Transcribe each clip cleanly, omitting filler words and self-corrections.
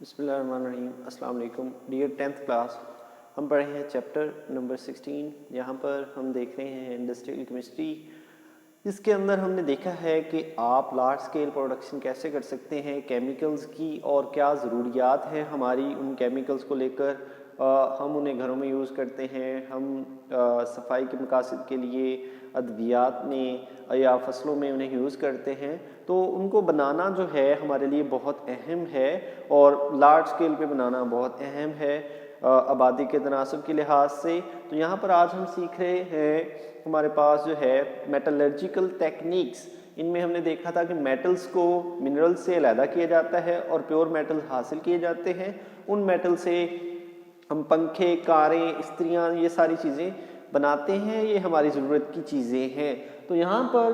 बिस्मिल्लाहिर्रहमानिर्रहीम। अस्सलाम वालेकुम डियर 10th क्लास। हम पढ़े हैं चैप्टर नंबर 16। यहाँ पर हम देख रहे हैं इंडस्ट्रियल केमिस्ट्री। इसके अंदर हमने देखा है कि आप लार्ज स्केल प्रोडक्शन कैसे कर सकते हैं केमिकल्स की और क्या ज़रूरियात हैं हमारी उन केमिकल्स को लेकर। हम उन्हें घरों में यूज़ करते हैं, हम सफाई के मकासद के लिए अद्वियात में या फसलों में उन्हें यूज़ करते हैं। तो उनको बनाना जो है हमारे लिए बहुत अहम है और लार्ज स्केल पे बनाना बहुत अहम है आबादी के तनासब के लिहाज से। तो यहाँ पर आज हम सीख रहे हैं, हमारे पास जो है मेटलर्जिकल टेक्निक्स। इनमें हमने देखा था कि मेटल्स को मिनरल्स से अलहदा किया जाता है और प्योर मेटल हासिल किए जाते हैं। उन मेटल से हम पंखे, कारें, इस्त्रियाँ, ये सारी चीज़ें बनाते हैं। ये हमारी ज़रूरत की चीज़ें हैं। तो यहाँ पर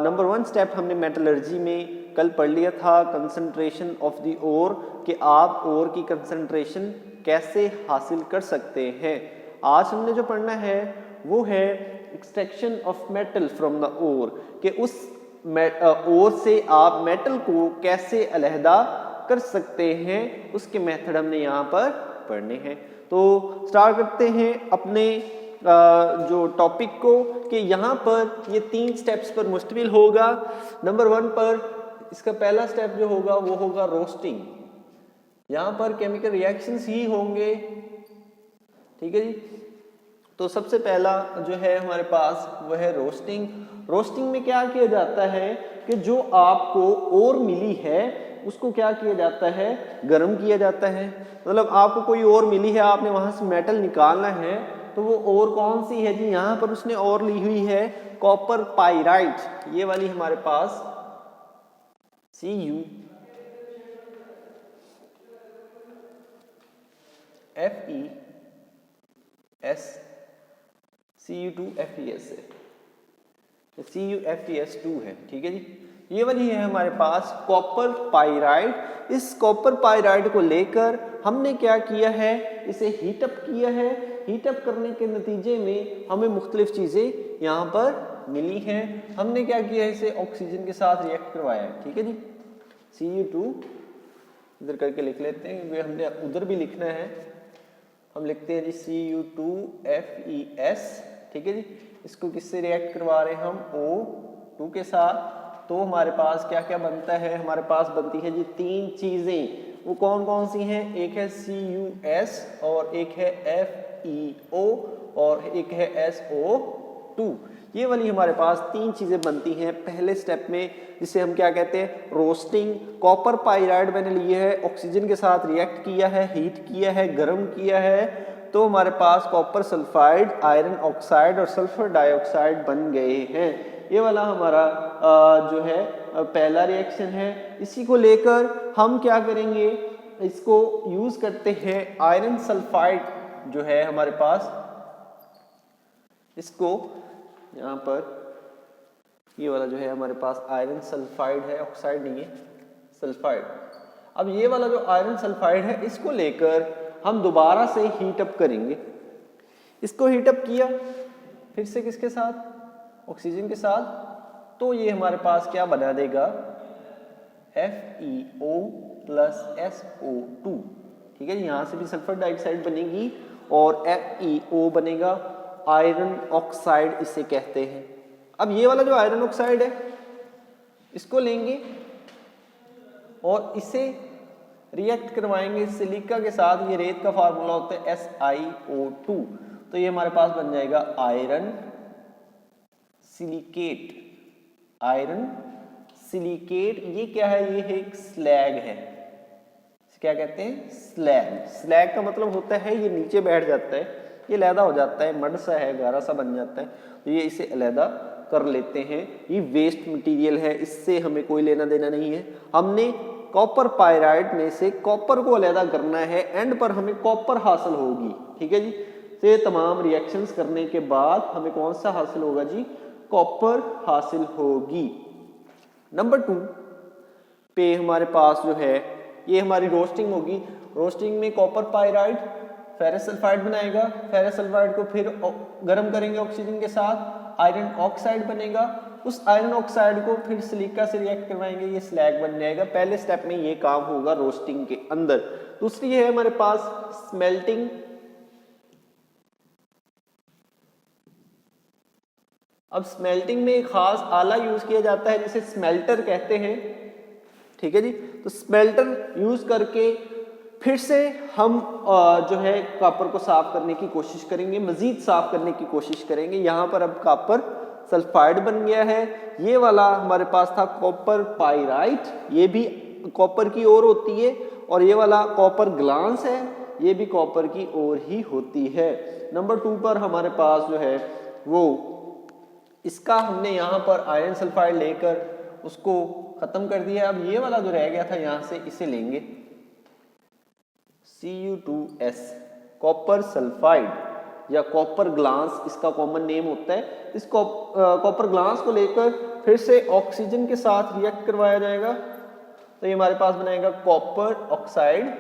नंबर 1 स्टेप हमने मेटलर्जी में कल पढ़ लिया था, कंसंट्रेशन ऑफ द ओर, कि आप ओर की कंसंट्रेशन कैसे हासिल कर सकते हैं। आज हमने जो पढ़ना है वो है extraction of metal from the ore, कि उस ओर से आप मेटल को कैसे अलहदा कर सकते हैं, उसके मेथड हमने यहाँ पर पढ़ने हैं। तो स्टार्ट करते हैं अपने जो टॉपिक को, कि यहाँ पर ये 3 स्टेप्स पर मुश्तमिल होगा। नंबर 1 पर इसका पहला स्टेप जो होगा वो होगा रोस्टिंग। यहाँ पर केमिकल रिएक्शंस ही होंगे, ठीक है जी। तो सबसे पहला जो है हमारे पास वह है रोस्टिंग। रोस्टिंग में क्या किया जाता है कि जो आपको ओर मिली है उसको क्या किया जाता है, गर्म किया जाता है। मतलब आपको कोई ओर मिली है, आपने वहां से मेटल निकालना है, तो वो ओर कौन सी है जी, यहाँ पर उसने ओर ली हुई है कॉपर पाइराइट, ये वाली हमारे पास CuFeS है, CuFeS2 है, ठीक है जी। ये वाली है हमारे पास कॉपर पाइराइट। इस कॉपर पाइराइट को लेकर हमने क्या किया है, इसे हीटअप किया है। हीटअप करने के नतीजे में हमें मुख्तलिफ चीज़ें यहाँ पर मिली हैं। हमने क्या किया है, इसे ऑक्सीजन के साथ रिएक्ट करवाया है, ठीक है जी। Cu2 इधर करके लिख लेते हैं क्योंकि हमने उधर भी लिखना है। हम लिखते हैं जी Cu2FeS, ठीक है जी। इसको किससे रिएक्ट करवा रहे हैं हम, O2 के साथ। तो हमारे पास क्या क्या बनता है, हमारे पास बनती है जी 3 चीज़ें। वो कौन कौन सी हैं, एक है Cus और एक है FeO और एक है SO2। ये वाली हमारे पास 3 चीज़ें बनती हैं पहले स्टेप में, जिसे हम क्या कहते हैं, रोस्टिंग। कॉपर पाइराइड मैंने लिए है, ऑक्सीजन के साथ रिएक्ट किया है, हीट किया है, गर्म किया है, तो हमारे पास कॉपर सल्फाइड, आयरन ऑक्साइड और सल्फर डाइऑक्साइड बन गए हैं। ये वाला हमारा जो है पहला रिएक्शन है। इसी को लेकर हम क्या करेंगे, इसको यूज करते हैं आयरन सल्फाइड जो है हमारे पास, इसको यहाँ पर ये वाला जो है हमारे पास आयरन सल्फाइड है, ऑक्साइड नहीं है, सल्फाइड। अब ये वाला जो आयरन सल्फाइड है इसको लेकर हम दोबारा से हीटअप करेंगे। इसको हीटअप किया फिर से किसके साथ, ऑक्सीजन के साथ, तो ये हमारे पास क्या बना देगा, FeO + SO2, ठीक है। यहाँ से भी सल्फर डाइऑक्साइड बनेगी और FeO बनेगा, आयरन ऑक्साइड इसे कहते हैं। अब ये वाला जो आयरन ऑक्साइड है इसको लेंगे और इसे रिएक्ट करवाएंगे सिलिका के साथ। ये रेत का फार्मूला होता है SiO2, तो ये हमारे पास बन जाएगा आयरन सिलिकेट। आयरन सिलिकेट ये क्या है, ये है एक स्लैग है, क्या कहते हैं, स्लैग। स्लैग का मतलब होता है ये नीचे बैठ जाता है, ये अलहदा हो जाता है, मड सा है, गारा सा बन जाता है, तो ये इसे अलहदा कर लेते हैं। ये वेस्ट मटेरियल है, इससे हमें कोई लेना देना नहीं है। हमने कॉपर पाइराइड में से कॉपर को अलहदा करना है, एंड पर हमें कॉपर हासिल होगी, ठीक है जी। तो ये तमाम रिएक्शंस करने के बाद हमें कौन सा हासिल होगा जी, कॉपर हासिल होगी। नंबर 2 पे हमारे पास जो है ये हमारी रोस्टिंग होगी। रोस्टिंग में कॉपर पाइराइड फेरस सल्फाइड बनाएगा, फेरस सल्फाइड को फिर गर्म करेंगे ऑक्सीजन के साथ, आयरन ऑक्साइड बनेगा, उस आयरन ऑक्साइड को फिर सिलिका से रिएक्ट करवाएंगे, ये स्लैग बन जाएगा। पहले स्टेप में ये काम होगा रोस्टिंग के अंदर। दूसरी है हमारे पास स्मेल्टिंग। अब स्मेल्टिंग में एक खास आला यूज किया जाता है जिसे स्मेल्टर कहते हैं, ठीक है जी। तो स्मेल्टर यूज करके फिर से हम जो है कॉपर को साफ करने की कोशिश करेंगे, मजीद साफ करने की कोशिश करेंगे। यहाँ पर अब कॉपर सल्फाइड बन गया है। ये वाला हमारे पास था कॉपर पाइराइट, ये भी कॉपर की ओर होती है, और ये वाला कॉपर ग्लांस है, ये भी कॉपर की ओर ही होती है। नंबर 2 पर हमारे पास जो है वो इसका हमने यहाँ पर आयरन सल्फाइड लेकर उसको खत्म कर दिया। अब ये वाला जो रह गया था यहाँ से इसे लेंगे Cu2S, कॉपर सल्फाइड या कॉपर ग्लांस इसका कॉमन नेम होता है। इस कॉपर ग्लांस को लेकर फिर से ऑक्सीजन के साथ रिएक्ट करवाया जाएगा, तो ये हमारे पास बनाएगा कॉपर ऑक्साइड,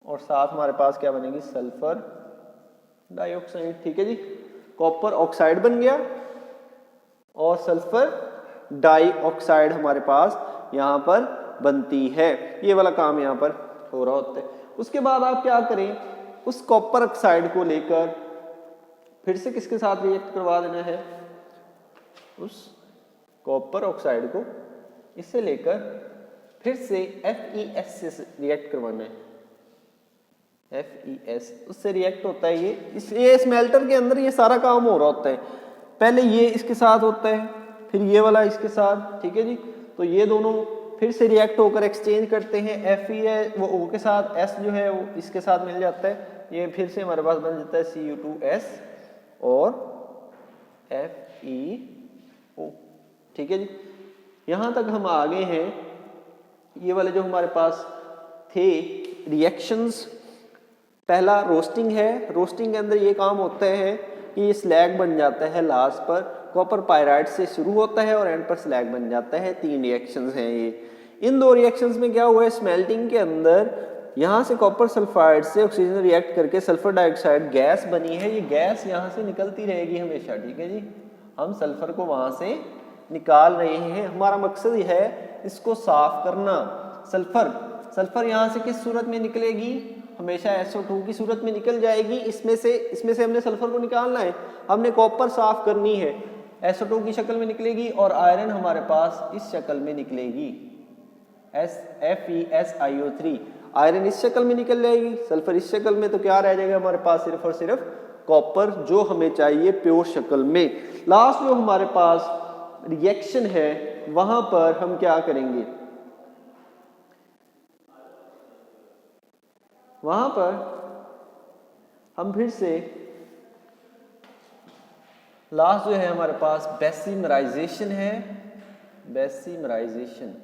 और साथ हमारे पास क्या बनेगी, सल्फर डाइऑक्साइड, ठीक है जी। कॉपर ऑक्साइड बन गया और सल्फर डाइऑक्साइड हमारे पास यहाँ पर बनती है। ये वाला काम यहाँ पर हो रहा होता है। उसके बाद आप क्या करें, उस कॉपर ऑक्साइड को लेकर फिर से किसके साथ रिएक्ट करवा देना है, उस कॉपर ऑक्साइड को इससे लेकर फिर से FeS से रिएक्ट करवाना है। FeS उससे रिएक्ट होता है ये स्मेल्टर के अंदर ये सारा काम हो रहा होता है। पहले ये इसके साथ होता है, फिर ये वाला इसके साथ, ठीक है जी। तो ये दोनों फिर से रिएक्ट होकर एक्सचेंज करते हैं। Fe वो O के साथ, S जो है वो इसके साथ मिल जाता है, ये फिर से हमारे पास बन जाता है Cu2S और FeO, ठीक है जी। यहाँ तक हम आ गए हैं। ये वाले जो हमारे पास थे रिएक्शंस, पहला रोस्टिंग है। रोस्टिंग के अंदर ये काम होता है कि ये स्लैग बन जाता है, लास्ट पर कॉपर पाइराइट से शुरू होता है और एंड पर स्लैग बन जाता है। 3 रिएक्शंस हैं ये। इन 2 रिएक्शंस में क्या हुआ है, स्मेल्टिंग के अंदर यहाँ से कॉपर सल्फाइड से ऑक्सीजन रिएक्ट करके सल्फर डाइऑक्साइड गैस बनी है। ये गैस यहाँ से निकलती रहेगी हमेशा, ठीक है जी। हम सल्फर को वहाँ से निकाल रहे हैं, हमारा मकसद है इसको साफ करना। सल्फर यहाँ से किस सूरत में निकलेगी, हमेशा SO2 की सूरत में निकल जाएगी। इसमें से हमने सल्फर को निकालना है, हमने कॉपर साफ करनी है, SO2 की शक्ल में निकलेगी और आयरन हमारे पास इस शक्ल में निकलेगी, FeSiO3। आयरन इस शक्ल में निकल जाएगी, सल्फर इस शक्ल में, तो क्या रह जाएगा हमारे पास, सिर्फ और सिर्फ कॉपर जो हमें चाहिए प्योर शक्ल में। लास्ट जो हमारे पास रिएक्शन है वहां पर हम क्या करेंगे, वहां पर हम फिर से लास्ट जो है हमारे पास बेसिमराइजेशन है। बेसिमराइजेशन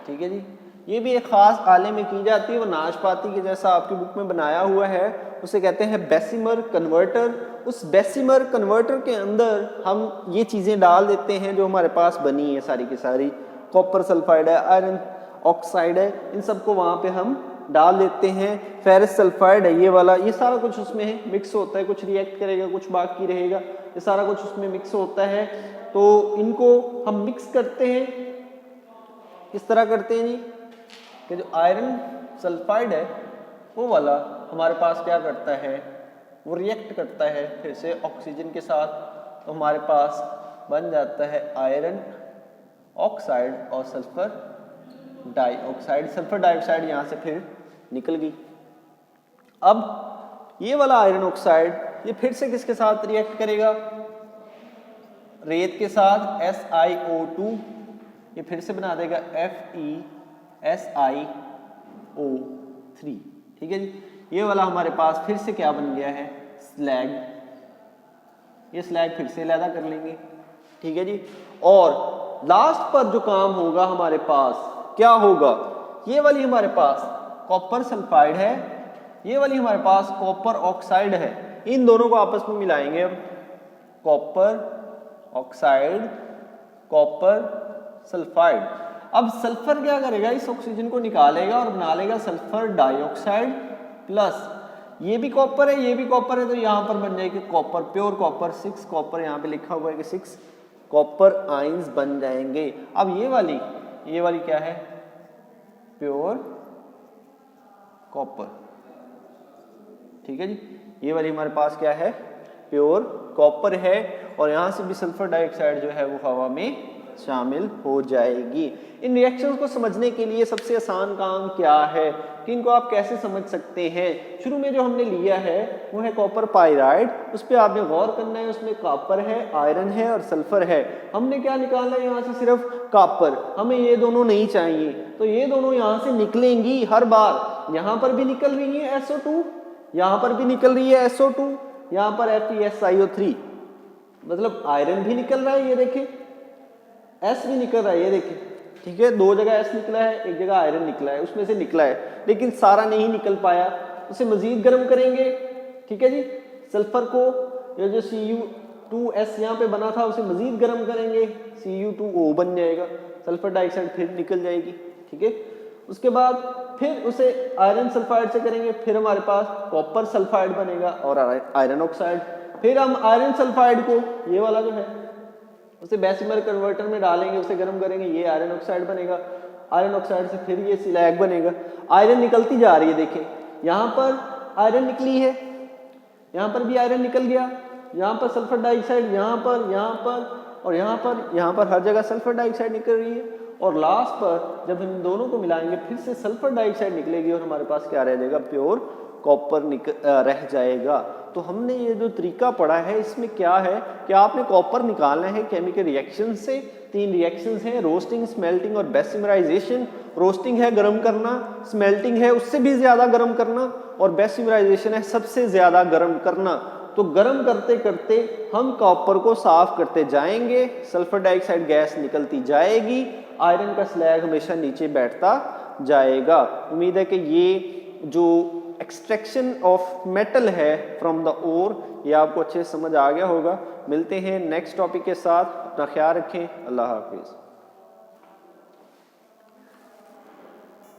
ठीक है जी। ये भी एक खास आले में की जाती है, वो नाशपाती के जैसा आपकी बुक में बनाया हुआ है, उसे कहते हैं बेसिमर कन्वर्टर। उस बेसिमर कन्वर्टर के अंदर हम ये चीज़ें डाल देते हैं जो हमारे पास बनी है सारी की सारी, कॉपर सल्फाइड है, आयरन ऑक्साइड है, इन सबको वहाँ पे हम डाल देते हैं। फेरस सल्फाइड है ये वाला, ये सारा कुछ उसमें है, मिक्स होता है, कुछ रिएक्ट करेगा कुछ बाकी रहेगा, ये सारा कुछ उसमें मिक्स होता है। तो इनको हम मिक्स करते हैं, किस तरह करते हैं जी, कि जो आयरन सल्फाइड है वो वाला हमारे पास क्या करता है, वो रिएक्ट करता है फिर से ऑक्सीजन के साथ, तो हमारे पास बन जाता है आयरन ऑक्साइड और सल्फर डाइऑक्साइड। सल्फर डाइऑक्साइड यहाँ से फिर निकल गई। अब ये वाला आयरन ऑक्साइड ये फिर से किसके साथ रिएक्ट करेगा, रेत के साथ, SiO2, ये फिर से बना देगा FeSiO3, ठीक है जी। ये वाला हमारे पास फिर से क्या बन गया है, स्लैग। ये स्लैग फिर से अलग कर लेंगे, ठीक है जी। और लास्ट पर जो काम होगा हमारे पास क्या होगा, ये वाली हमारे पास कॉपर सल्फाइड है, ये वाली हमारे पास कॉपर ऑक्साइड है, इन दोनों को आपस में मिलाएंगे। अब कॉपर ऑक्साइड, कॉपर सल्फाइड। अब सल्फर क्या करेगा, इस ऑक्सीजन को निकालेगा और बना लेगा सल्फर डाइऑक्साइड प्लस ये भी कॉपर है, ये भी कॉपर है, तो यहाँ पर बन जाएगी कॉपर, प्योर कॉपर 6 कॉपर, यहाँ पे लिखा हुआ है कि 6 कॉपर आइंस बन जाएंगे। अब ये वाली क्या है, प्योर कॉपर, ठीक है जी, ये वाली हमारे पास क्या है, प्योर कॉपर है, और यहाँ से भी सल्फर डाइऑक्साइड जो है वो हवा में शामिल हो जाएगी। इन रिएक्शंस को समझने के लिए सबसे आसान काम क्या है कि इनको आप कैसे समझ सकते हैं। शुरू में जो हमने लिया है वो है कॉपर पाइराइड, उस पर आपने गौर करना है, उसमें कॉपर है, आयरन है और सल्फर है। हमने क्या निकाला है यहाँ से, सिर्फ कॉपर, हमें ये दोनों नहीं चाहिए, तो ये दोनों यहाँ से निकलेंगी हर बार। यहाँ पर भी निकल रही है SO2, यहाँ पर भी निकल रही है SO2, यहाँ पर FeSiO3, मतलब आयरन भी निकल रहा है, ये देखिए S भी निकल रहा है, ये देखिए, ठीक है, 2 जगह S निकला है, 1 जगह आयरन निकला है, उसमें से निकला है, लेकिन सारा नहीं निकल पाया, उसे मजीद गर्म करेंगे, ठीक है जी। सल्फर को, ये जो Cu2S यहाँ पे बना था उसे मजीद गर्म करेंगे, Cu2O बन जाएगा, सल्फर डाइऑक्साइड फिर निकल जाएगी, ठीक है। उसके बाद फिर उसे आयरन सल्फाइड से करेंगे, फिर हमारे पास कॉपर सल्फाइड बनेगा और आयरन ऑक्साइड। फिर हम आयरन सल्फाइड को, ये वाला जो है, उसे बेसिमर कन्वर्टर में डालेंगे, उसे गर्म करेंगे, ये आयरन ऑक्साइड बनेगा, आयरन ऑक्साइड से फिर ये सिलैग बनेगा। आयरन निकलती जा रही है, देखें यहाँ पर आयरन निकली है, यहाँ पर भी आयरन निकल गया, यहाँ पर सल्फर डाइऑक्साइड, यहाँ पर और यहाँ पर हर जगह सल्फर डाइऑक्साइड निकल रही है, और लास्ट पर जब इन दोनों को मिलाएंगे फिर से सल्फर डाइऑक्साइड निकलेगी और हमारे पास क्या रह जाएगा, प्योर कॉपर रह जाएगा। तो हमने ये जो तरीका पढ़ा है इसमें क्या है कि आपने कॉपर निकालना है केमिकल रिएक्शन से। 3 रिएक्शंस हैं, रोस्टिंग, स्मेल्टिंग और बेसिमराइजेशन। रोस्टिंग है गर्म करना, स्मेल्टिंग है उससे भी ज्यादा गर्म करना, और बेसिमराइजेशन है सबसे ज्यादा गर्म करना। तो गर्म करते करते हम कॉपर को साफ करते जाएंगे, सल्फर डाइऑक्साइड गैस निकलती जाएगी, आयरन का स्लैग हमेशा नीचे बैठता जाएगा। उम्मीद है कि ये जो एक्सट्रैक्शन ऑफ मेटल है फ्रॉम द ओर, ये आपको अच्छे से समझ आ गया होगा। मिलते हैं नेक्स्ट टॉपिक के साथ, अपना ख्याल रखें, अल्लाह हाफिज़।